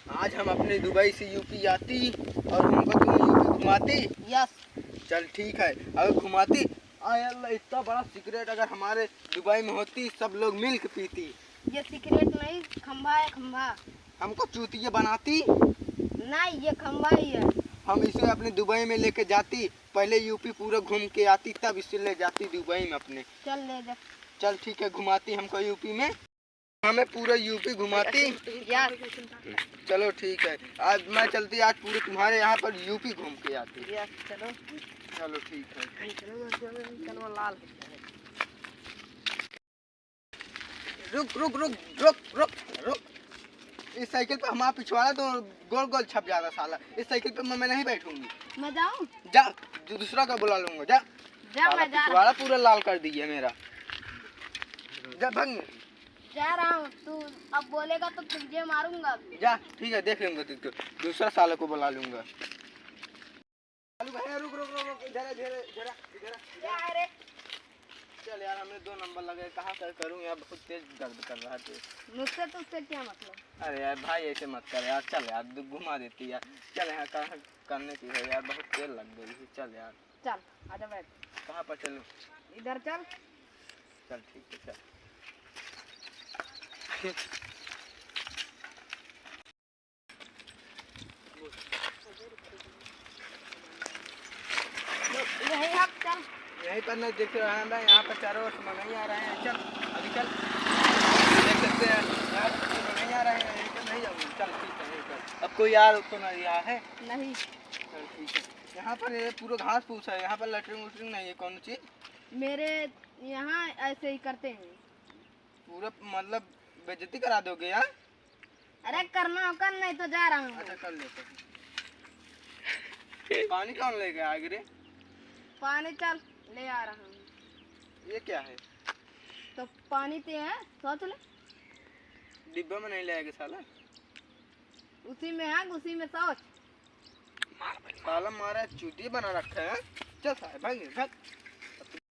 आज हम अपने दुबई से यूपी आती और हमको तुम यूपी घुमाती। यस। चल ठीक है, अगर घुमाती आय अल्लाह इतना बड़ा सिगरेट अगर हमारे दुबई में होती सब लोग मिल के पीती। ये सिगरेट नहीं, खंभा है, खंभा। हमको चूतिया बनाती। नहीं, ये खंभा ही है। हम इसे अपने दुबई में लेके जाती, पहले यूपी पूरा घूम के आती तब इसे ले जाती दुबई में अपने। चल ले जा। चल ठीक है, घुमाती हमको यूपी में, हमें पूरा यूपी घुमाती। यस। चलो ठीक है, आज मैं चलती, आज पूरे तुम्हारे यहाँ पर यूपी घूम के आती। यस चलो। चलो ठीक है। चलो लाल। रुक रुक रुक रुक रुक रुक, इस साइकिल पे हमारा पिछवाड़ा तो गोल गोल छप जाता साला। इस साइकिल पे मैं नहीं बैठूंगी। मैं जाऊँ? जा, दूसरा का बुला लूंगा। जा जा, मैं जा पिछवाड़ा पूरा लाल कर दीजिए मेरा। जा भग। जा रहा हूँ, तू अब बोलेगा तो तुझे मारूंगा। जा ठीक है, देख लूंगा तुझको, दूसरा साले को बुला लूंगा। रुक रुक रुक रुक, इधर इधर इधर इधर। चल यार, हमने 2 नंबर लगे, कहाँ कर करूँ यार, बहुत तेज दर्द कर रहा है। मुझसे तो उससे क्या मतलब? अरे यार भाई ऐसे मत कर यार, चल यार घुमा देती यार। चल यहाँ कहाँ करने की है यार, बहुत तेल लग गई है। चल यार, चल आजा बैठ। कहाँ पर चलूँ? इधर चल। चल ठीक है, चल। यही हक चल। यहीं पर नहीं दिख रहा है ना, यहाँ पर चारों ओर नहीं आ रहे हैं। चल अभी चल, देख सकते हैं यहाँ नहीं आ रहे हैं, यहीं पर नहीं जाऊँगी। चल ठीक है, यहीं पर। अब कोई यार तो नहीं रहा है? नहीं। चल ठीक है, यहाँ पर ये पूरा घास फूस है, यहाँ पर लैट्रिन वैट्रिन नहीं है। कौन चीज़? मेरे यहाँ ऐसे ही करते हैं। पूरा मतलब बेइज्जती करा दोगे यार? अरे करना होगा, नहीं तो जा रहा हूँ। अच्छा कर लेते हैं। पानी कौन लेके आएगा रे? पानी चल ले आ रहा हूँ। ये क्या है? तो पानी ते है, सोच ले। डिब्बा में नहीं ले आएगा साला? उसी में है, उसी में सोच। साला मारा चूतिया बना रखा है। चल साला भाग भाग।